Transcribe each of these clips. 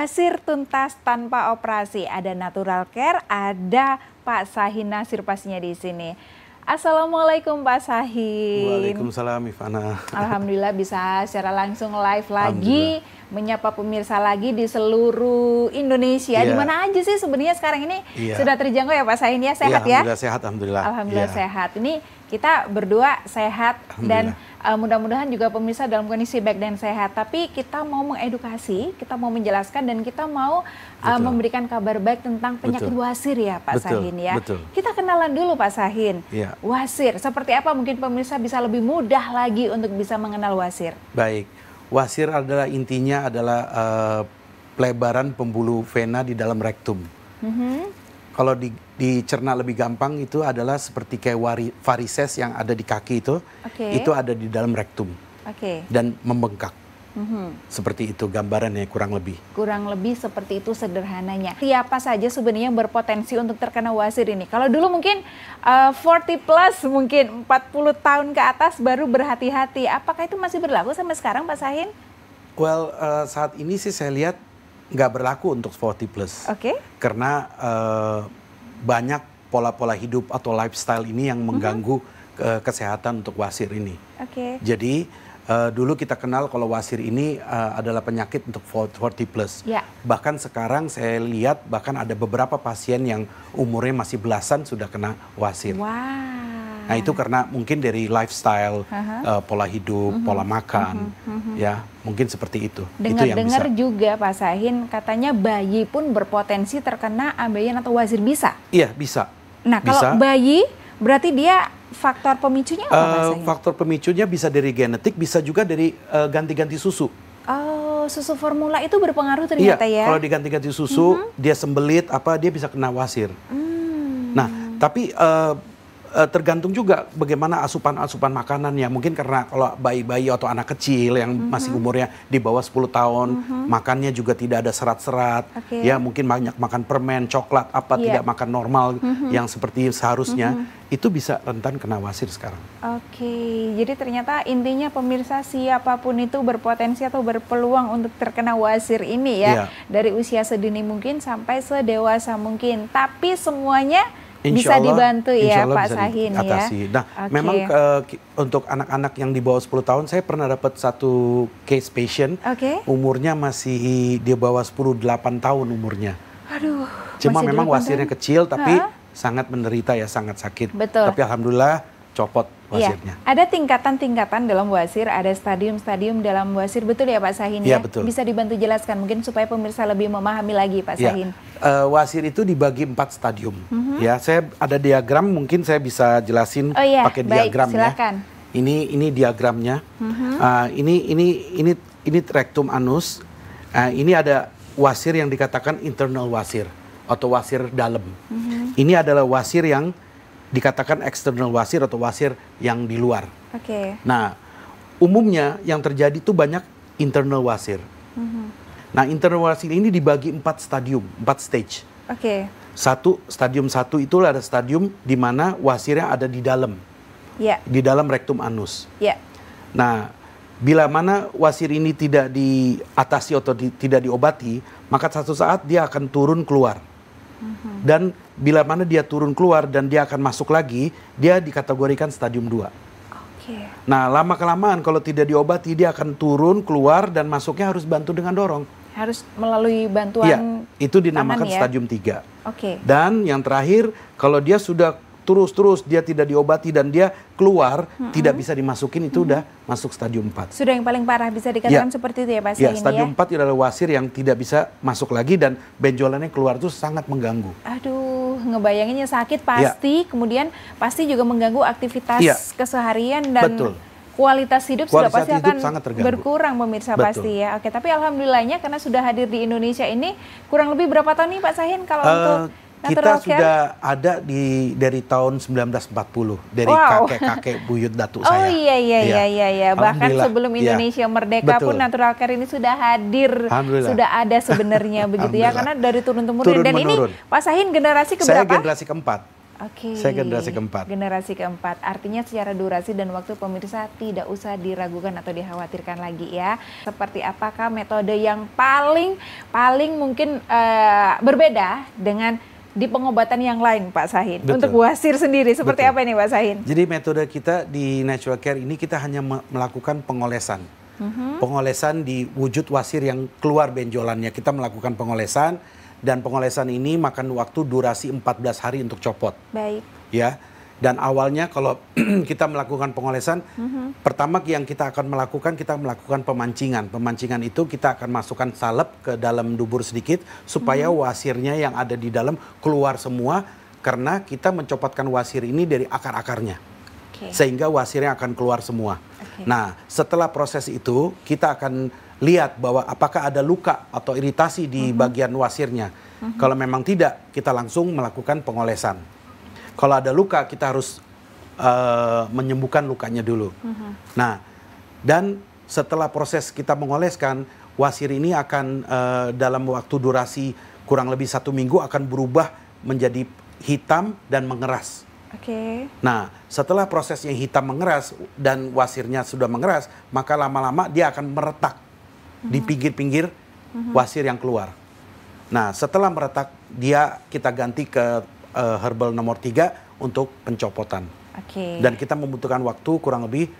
Wasir tuntas tanpa operasi. Ada Natural Care, ada Pak Sahin Nasir pastinya di sini. Assalamualaikum Pak Sahin. Waalaikumsalam Ivana. Alhamdulillah bisa secara langsung live lagi, menyapa pemirsa lagi di seluruh Indonesia. Di mana aja sih sebenarnya sekarang ini sudah terjangkau ya Pak Sahin ya? Sehat ya? Alhamdulillah sehat, alhamdulillah. Alhamdulillah sehat. Ini kita berdua sehat dan mudah-mudahan juga pemirsa dalam kondisi baik dan sehat. Tapi kita mau mengedukasi, kita mau menjelaskan dan kita mau memberikan kabar baik tentang penyakit wasir ya Pak Sahin ya. Kita kenalan dulu Pak Sahin. Wasir, seperti apa mungkin pemirsa bisa lebih mudah lagi untuk bisa mengenal wasir? Baik, wasir adalah intinya adalah pelebaran pembuluh vena di dalam rektum. Kalau dicerna lebih gampang itu adalah seperti kayak varises yang ada di kaki itu ada di dalam rektum dan membengkak. Seperti itu gambarannya kurang lebih. Kurang lebih seperti itu sederhananya. Siapa saja sebenarnya yang berpotensi untuk terkena wasir ini? Kalau dulu mungkin 40 plus, mungkin 40 tahun ke atas baru berhati-hati. Apakah itu masih berlaku sampai sekarang Pak Sahin? Well, saat ini sih saya lihat nggak berlaku untuk 40 plus. Karena banyak pola-pola hidup atau lifestyle ini yang mengganggu kesehatan untuk wasir ini. Jadi dulu kita kenal kalau wasir ini adalah penyakit untuk 40 plus. Bahkan sekarang saya lihat bahkan ada beberapa pasien yang umurnya masih belasan sudah kena wasir. Nah itu karena mungkin dari lifestyle, pola hidup, pola makan, ya mungkin seperti itu. Dengar-dengar juga Pak Sahin katanya bayi pun berpotensi terkena ambeien atau wasir, bisa? Iya bisa. Nah kalau bayi berarti dia faktor pemicunya apa Pak Sahin? Faktor pemicunya bisa dari genetik, bisa juga dari ganti-ganti susu. Oh, susu formula itu berpengaruh ternyata ya? Kalau diganti-ganti susu, dia sembelit dia bisa kena wasir. Nah tapi tergantung juga bagaimana asupan makanannya. Mungkin karena kalau bayi-bayi atau anak kecil yang masih umurnya di bawah 10 tahun, makannya juga tidak ada serat-serat. Ya mungkin banyak makan permen, coklat, tidak makan normal yang seperti seharusnya. Itu bisa rentan kena wasir sekarang. Jadi ternyata intinya pemirsa siapapun itu berpotensi atau berpeluang untuk terkena wasir ini ya. Dari usia sedini mungkin sampai sedewasa mungkin. Tapi semuanya bisa dibantu ya Pak Sahin ya. Nah memang untuk anak-anak yang di bawah 10 tahun saya pernah dapat satu case patient umurnya masih di bawah 10, 8 tahun umurnya. Aduh. Cuma memang wasirnya kecil tapi sangat menderita ya, sangat sakit. Tapi alhamdulillah copot wasirnya. Ada tingkatan-tingkatan dalam wasir, ada stadium-stadium dalam wasir, betul ya Pak Sahin ya? Betul. Bisa dibantu jelaskan mungkin supaya pemirsa lebih memahami lagi Pak Sahin. Wasir itu dibagi 4 stadium. Ya, saya ada diagram, mungkin saya bisa jelasin pakai diagram ya. Ini diagramnya. Ini rektum anus. Ini ada wasir yang dikatakan internal wasir atau wasir dalam. Ini adalah wasir yang dikatakan external wasir atau wasir yang di luar. Nah, umumnya yang terjadi itu banyak internal wasir. Nah, internal wasir ini dibagi 4 stadium, 4 stage. Stadium 1 itu ada stadium di mana wasirnya ada di dalam. Di dalam rektum anus. Nah, bila mana wasir ini tidak diatasi atau tidak diobati, maka satu saat dia akan turun keluar. Dan bila mana dia turun keluar dan dia akan masuk lagi, dia dikategorikan stadium 2. Nah, lama-kelamaan kalau tidak diobati, dia akan turun, keluar, dan masuknya harus bantu dengan dorong. Harus melalui bantuan itu dinamakan stadium 3. Dan yang terakhir, kalau dia sudah terus dia tidak diobati dan dia keluar, tidak bisa dimasukin, itu udah masuk stadium 4. Sudah yang paling parah bisa dikatakan seperti itu ya Pak Sahin ya? Stadium 4 adalah wasir yang tidak bisa masuk lagi dan benjolannya keluar itu sangat mengganggu. Aduh, ngebayanginnya sakit pasti, kemudian pasti juga mengganggu aktivitas keseharian dan kualitas hidup sudah pasti akan berkurang pemirsa pasti ya. Tapi alhamdulillahnya karena sudah hadir di Indonesia ini, kurang lebih berapa tahun nih Pak Sahin kalau untuk kita sudah ada dari tahun 1940 dari kakek-kakek buyut datu saya. Iya. Bahkan sebelum Indonesia merdeka pun Natural Care ini sudah hadir, sudah ada sebenarnya begitu ya, karena dari turun-temurun. Dan ini Pak Sahin generasi keberapa? Saya generasi keempat. Oke. Saya generasi keempat. Generasi keempat. Artinya secara durasi dan waktu pemirsa tidak usah diragukan atau dikhawatirkan lagi ya. Seperti apakah metode yang paling mungkin berbeda dengan di pengobatan yang lain Pak Sahin? Betul. Untuk wasir sendiri seperti apa ini Pak Sahin? Jadi metode kita di Natural Care ini kita hanya melakukan pengolesan. Pengolesan di wujud wasir yang keluar benjolannya. Kita melakukan pengolesan. Dan pengolesan ini makan waktu durasi 14 hari untuk copot. Baik. Ya. Dan awalnya kalau kita melakukan pengolesan, pertama yang kita akan melakukan pemancingan. Pemancingan itu kita akan masukkan salep ke dalam dubur sedikit supaya wasirnya yang ada di dalam keluar semua, karena kita mencopotkan wasir ini dari akar-akarnya. Sehingga wasirnya akan keluar semua. Nah, setelah proses itu kita akan lihat bahwa apakah ada luka atau iritasi di bagian wasirnya. Kalau memang tidak, kita langsung melakukan pengolesan. Kalau ada luka, kita harus menyembuhkan lukanya dulu. Nah, dan setelah proses kita mengoleskan, wasir ini akan dalam waktu durasi kurang lebih 1 minggu akan berubah menjadi hitam dan mengeras. Nah, setelah prosesnya hitam mengeras dan wasirnya sudah mengeras, maka lama-lama dia akan meretak di pinggir-pinggir wasir yang keluar. Nah, setelah meretak, kita ganti ke herbal nomor 3 untuk pencopotan. Dan kita membutuhkan waktu kurang lebih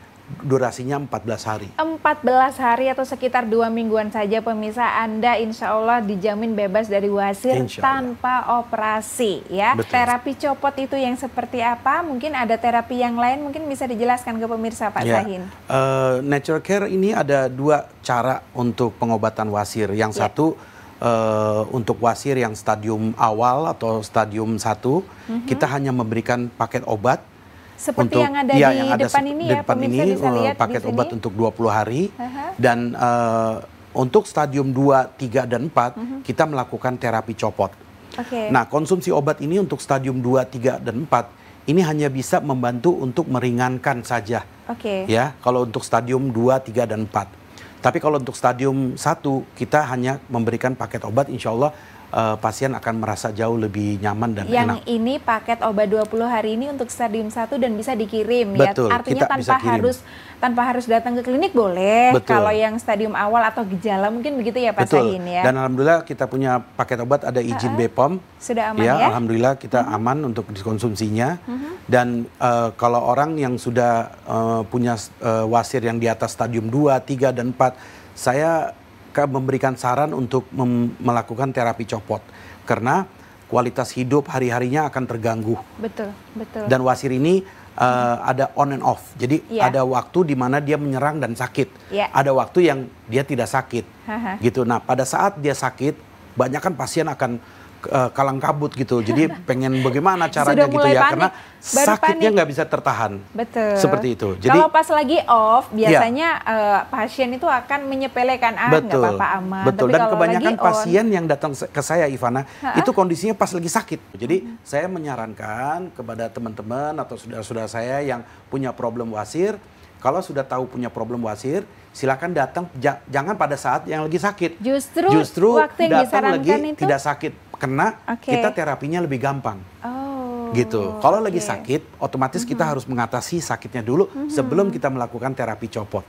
durasinya 14 hari. 14 hari atau sekitar 2 mingguan saja pemirsa, Anda insya Allah dijamin bebas dari wasir tanpa operasi ya. Betul. Terapi copot itu yang seperti apa? Mungkin ada terapi yang lain, mungkin bisa dijelaskan ke pemirsa Pak Sahin. Natural Care ini ada 2 cara untuk pengobatan wasir. Yang satu untuk wasir yang stadium awal atau stadium 1, kita hanya memberikan paket obat. Seperti yang ada di depan ini ya, pemirsa bisa lihat paket obat untuk 20 hari. Dan untuk stadium 2, 3, dan 4, kita melakukan terapi copot. Nah, konsumsi obat ini untuk stadium 2, 3, dan 4, ini hanya bisa membantu untuk meringankan saja. Ya, kalau untuk stadium 2, 3, dan 4. Tapi kalau untuk stadium 1, kita hanya memberikan paket obat, insya Allah pasien akan merasa jauh lebih nyaman dan enak. Yang ini paket obat 20 hari ini untuk stadium 1 dan bisa dikirim. Betul, ya. Artinya tanpa harus datang ke klinik boleh. Betul. Kalau yang stadium awal atau gejala mungkin begitu ya Pak Sahin ya. Dan alhamdulillah kita punya paket obat ada izin BPOM. Sudah aman ya? Alhamdulillah kita aman untuk dikonsumsinya. Dan kalau orang yang sudah punya wasir yang di atas stadium 2, 3, dan 4, saya memberikan saran untuk melakukan terapi copot, karena kualitas hidup hari-harinya akan terganggu. Betul. Dan wasir ini ada on and off, jadi ada waktu di mana dia menyerang dan sakit, ada waktu yang dia tidak sakit, gitu. Nah, pada saat dia sakit, banyak kan pasien akan kalang kabut gitu, jadi pengen bagaimana caranya gitu ya, karena sakitnya nggak bisa tertahan. Betul. Seperti itu. Jadi kalau pas lagi off, biasanya pasien itu akan menyepelekan, nggak apa-apa aman. Betul. Tapi Dan kalau kebanyakan lagi pasien yang datang ke saya, Ivana, itu kondisinya pas lagi sakit. Jadi saya menyarankan kepada teman-teman atau saudara-saudara saya yang punya problem wasir, kalau sudah tahu punya problem wasir, silakan datang, jangan pada saat yang lagi sakit. Justru waktu yang datang lagi itu tidak sakit, karena kita terapinya lebih gampang. Gitu. Kalau lagi sakit, otomatis kita harus mengatasi sakitnya dulu sebelum kita melakukan terapi copot.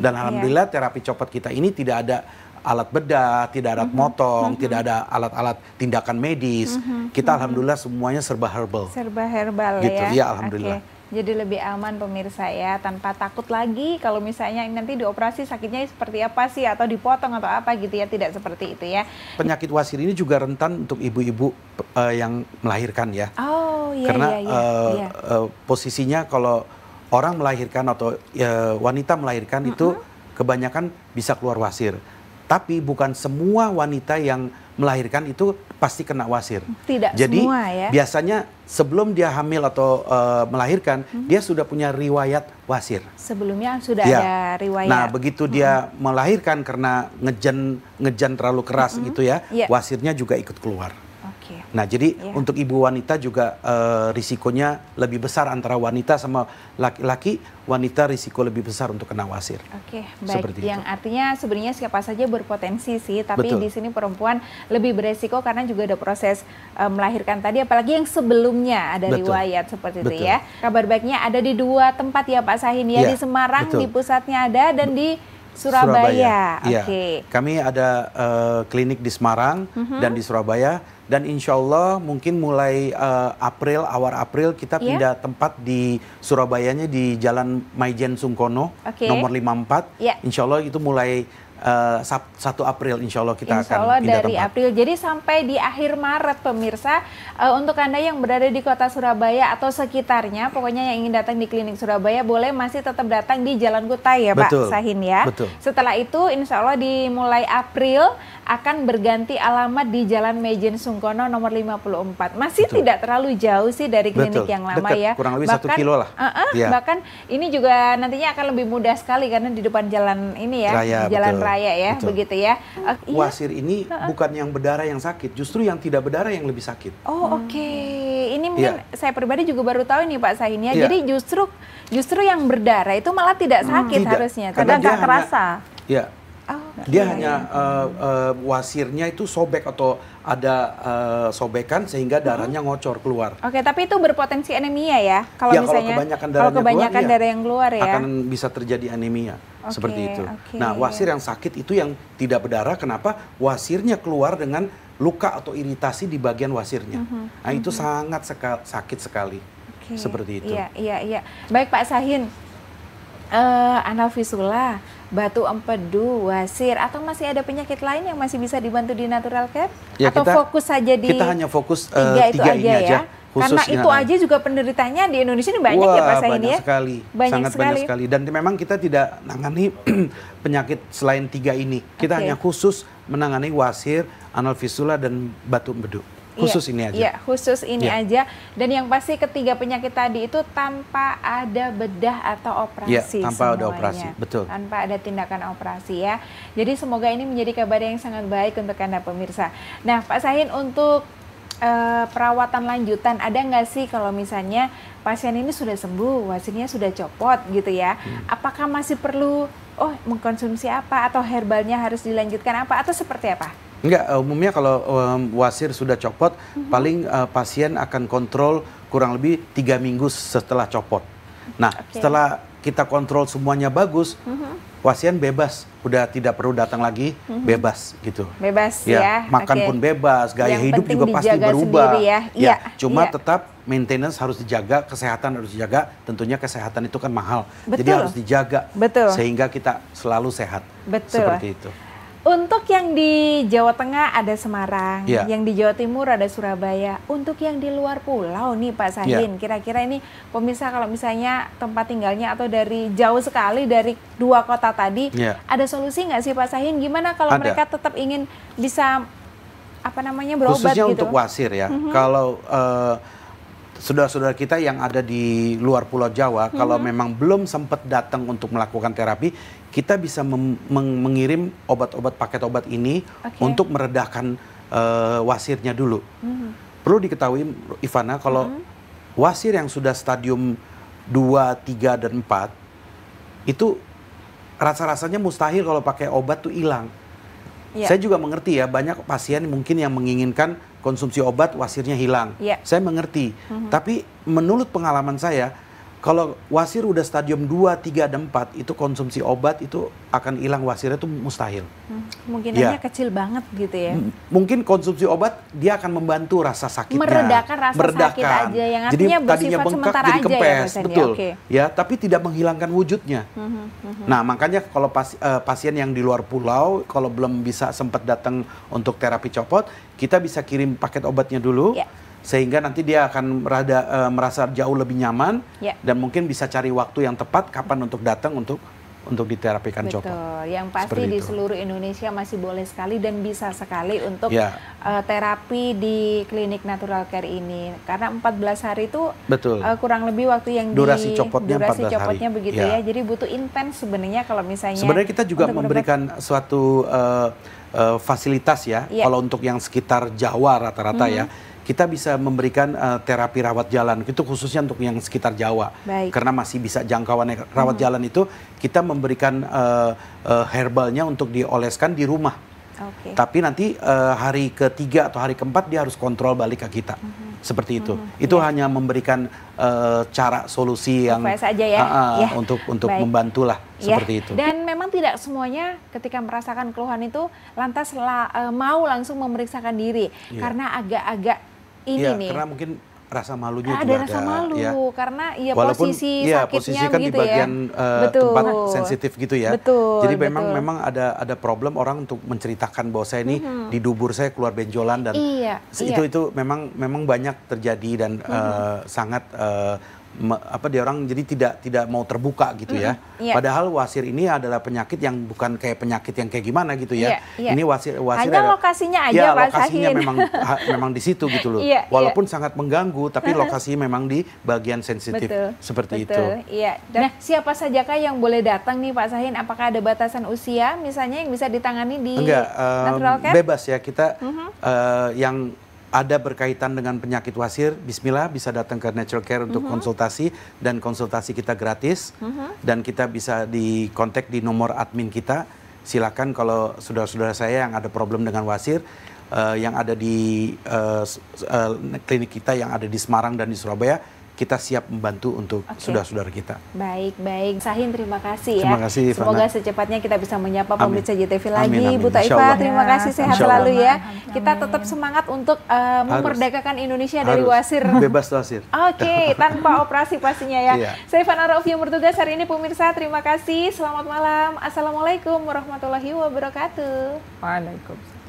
Dan alhamdulillah terapi copot kita ini tidak ada alat bedah, tidak ada motong, tidak ada alat-alat tindakan medis. Kita alhamdulillah semuanya serba herbal. Serba herbal gitu. Ya. Ya alhamdulillah. Jadi lebih aman pemirsa ya, tanpa takut lagi kalau misalnya nanti dioperasi sakitnya seperti apa sih, atau dipotong atau apa gitu ya, tidak seperti itu ya. Penyakit wasir ini juga rentan untuk ibu-ibu yang melahirkan ya. Karena posisinya kalau orang melahirkan atau wanita melahirkan itu kebanyakan bisa keluar wasir. Tapi bukan semua wanita yang melahirkan itu pasti kena wasir. Tidak Jadi, semua ya. biasanya sebelum dia hamil atau melahirkan, dia sudah punya riwayat wasir. Sebelumnya sudah ada riwayat. Nah, begitu dia melahirkan karena ngejan terlalu keras gitu ya, wasirnya juga ikut keluar. Nah, jadi untuk ibu wanita juga risikonya lebih besar antara wanita sama laki-laki. Wanita risiko lebih besar untuk kena wasir. Oke, baik. Yang artinya sebenarnya siapa saja berpotensi sih, tapi di sini perempuan lebih beresiko karena juga ada proses melahirkan tadi, apalagi yang sebelumnya ada riwayat seperti itu ya. Kabar baiknya ada di 2 tempat ya Pak Sahin ya, di Semarang di pusatnya ada dan di Surabaya. Oke. Kami ada klinik di Semarang dan di Surabaya. Dan insya Allah mungkin mulai awal April kita pindah tempat di Surabayanya di Jalan Maijen Sungkono nomor 54. Insya Allah itu mulai 1 April insya Allah kita akan pindah dari tempat. April. Jadi sampai di akhir Maret pemirsa, untuk Anda yang berada di kota Surabaya atau sekitarnya, pokoknya yang ingin datang di klinik Surabaya boleh masih tetap datang di Jalan Kutai ya Pak Sahin ya. Setelah itu insya Allah dimulai April akan berganti alamat di Jalan Maijen Sungkono nomor 54. Masih tidak terlalu jauh sih dari klinik yang lama ya. Kurang lebih 1 kilo lah. Bahkan ini juga nantinya akan lebih mudah sekali karena di depan jalan ini ya, Jalan Raya ya, begitu ya. Wasir ini bukan yang berdarah yang sakit, justru yang tidak berdarah yang lebih sakit. Oh oke. Ini mungkin saya pribadi juga baru tahu nih Pak Sahin ya. Jadi justru yang berdarah itu malah tidak sakit harusnya. Kadang nggak terasa. Iya. Dia hanya wasirnya itu sobek atau ada sobekan sehingga darahnya ngocor keluar. Oke, tapi itu berpotensi anemia ya? Kalau misalnya kalau kebanyakan darah yang keluar ya? Akan bisa terjadi anemia seperti itu. Nah, wasir yang sakit itu yang tidak berdarah. Kenapa? Wasirnya keluar dengan luka atau iritasi di bagian wasirnya. Nah, itu sangat sakit sekali. Seperti itu. Iya. Baik Pak Sahin, anal fisula, batu empedu, wasir, atau masih ada penyakit lain yang masih bisa dibantu di Natural Care? Ya, atau fokus saja di kita hanya fokus 3 itu aja ya? Khusus karena itu aja juga penderitanya di Indonesia ini banyak ya Pak Sahin ya? Banyak sekali. Dan memang kita tidak menangani penyakit selain 3 ini. Kita hanya khusus menangani wasir, anal fisula, dan batu empedu. Khusus ini aja. Iya, khusus ini aja. Dan yang pasti ketiga penyakit tadi itu tanpa ada bedah atau operasi. Tanpa ada operasi, betul. Tanpa ada tindakan operasi ya. Jadi semoga ini menjadi kabar yang sangat baik untuk Anda pemirsa. Nah Pak Sahin, untuk perawatan lanjutan ada nggak sih kalau misalnya pasien ini sudah sembuh, wasirnya sudah copot gitu ya? Apakah masih perlu mengkonsumsi apa atau herbalnya harus dilanjutkan apa atau seperti apa? Enggak, umumnya kalau wasir sudah copot, paling pasien akan kontrol kurang lebih 3 minggu setelah copot. Nah, setelah kita kontrol semuanya bagus, pasien bebas, udah tidak perlu datang lagi, bebas gitu. Bebas ya. Makan pun bebas, gaya hidup juga pasti berubah. Cuma tetap maintenance harus dijaga, kesehatan harus dijaga. Tentunya kesehatan itu kan mahal, jadi harus dijaga sehingga kita selalu sehat. Seperti itu. Untuk yang di Jawa Tengah ada Semarang, yang di Jawa Timur ada Surabaya. Untuk yang di luar pulau nih Pak Sahin, kira-kira ini pemirsa kalau misalnya tempat tinggalnya atau dari jauh sekali dari 2 kota tadi, ada solusi nggak sih Pak Sahin? Gimana kalau mereka tetap ingin bisa berobat khususnya gitu? Untuk wasir ya. Kalau saudara-saudara kita yang ada di luar Pulau Jawa, kalau memang belum sempat datang untuk melakukan terapi, kita bisa mengirim obat-obat, paket obat ini untuk meredahkan wasirnya dulu. Perlu diketahui Ivana, kalau wasir yang sudah stadium 2, 3, dan 4, itu rasa-rasanya mustahil kalau pakai obat tuh hilang. Saya juga mengerti ya, banyak pasien mungkin yang menginginkan konsumsi obat wasirnya hilang. Saya mengerti. Tapi menurut pengalaman saya, kalau wasir udah stadium 2, 3, dan 4, itu konsumsi obat itu akan hilang wasirnya itu mustahil. Mungkin hanya kecil banget gitu ya. Mungkin konsumsi obat dia akan membantu rasa sakitnya. Meredakan rasa sakit aja, yang artinya jadi tadinya bengkak jadi kempes, betul. Ya, tapi tidak menghilangkan wujudnya. Nah, makanya kalau pasien yang di luar pulau, kalau belum bisa sempat datang untuk terapi copot, kita bisa kirim paket obatnya dulu. Sehingga nanti dia akan merasa jauh lebih nyaman dan mungkin bisa cari waktu yang tepat kapan untuk datang untuk diterapikan copot. Yang pasti di seluruh Indonesia masih boleh sekali dan bisa sekali untuk terapi di klinik Natural Care ini. Karena 14 hari itu kurang lebih waktu yang durasi copotnya 14 hari. Begitu ya. Jadi butuh intens sebenarnya kalau misalnya. Sebenarnya kita juga memberikan suatu fasilitas ya. Kalau untuk yang sekitar Jawa rata-rata ya, kita bisa memberikan terapi rawat jalan, itu khususnya untuk yang sekitar Jawa. Baik. Karena masih bisa jangkauan rawat jalan itu, kita memberikan herbalnya untuk dioleskan di rumah. Okay. Tapi nanti hari ketiga atau hari keempat dia harus kontrol balik ke kita. Seperti itu. Itu hanya memberikan cara solusi yang saja ya. untuk membantulah seperti itu. Dan memang tidak semuanya ketika merasakan keluhan itu lantas mau langsung memeriksakan diri karena agak-agak ini nih. Karena mungkin rasa malunya juga ada rasa malu ya. Karena walaupun posisi sakitnya posisi kan gitu di bagian tempat sensitif gitu ya. Jadi memang ada problem orang untuk menceritakan bahwa saya ini di dubur saya keluar benjolan dan itu memang banyak terjadi dan sangat dia orang jadi tidak mau terbuka gitu ya. Padahal wasir ini adalah penyakit yang bukan kayak penyakit yang kayak gimana gitu ya. Ini wasir hanya lokasinya aja Pak lokasinya Sahin. memang di situ gitu loh. Walaupun sangat mengganggu tapi lokasinya memang di bagian sensitif seperti itu. Iya. Dan siapa sajakah yang boleh datang nih Pak Sahin? Apakah ada batasan usia misalnya yang bisa ditangani di Natural Care? Bebas ya kita yang ada berkaitan dengan penyakit wasir, bismillah bisa datang ke Natural Care untuk konsultasi dan konsultasi kita gratis dan kita bisa dikontak di nomor admin kita. Silakan kalau saudara-saudara saya yang ada problem dengan wasir yang ada di klinik kita yang ada di Semarang dan di Surabaya, kita siap membantu untuk saudara-saudara kita. Baik. Sahin, terima kasih ya. Terima kasih, semoga secepatnya kita bisa menyapa pemirsa JTV lagi. Bu Taifah, terima kasih, sehat selalu ya. Kita tetap semangat untuk memerdekakan Indonesia dari wasir. Bebas wasir. Oke, tanpa operasi pastinya ya. Saya Fana Rauf yang bertugas hari ini pemirsa, terima kasih. Selamat malam. Assalamualaikum warahmatullahi wabarakatuh. Waalaikumsalam.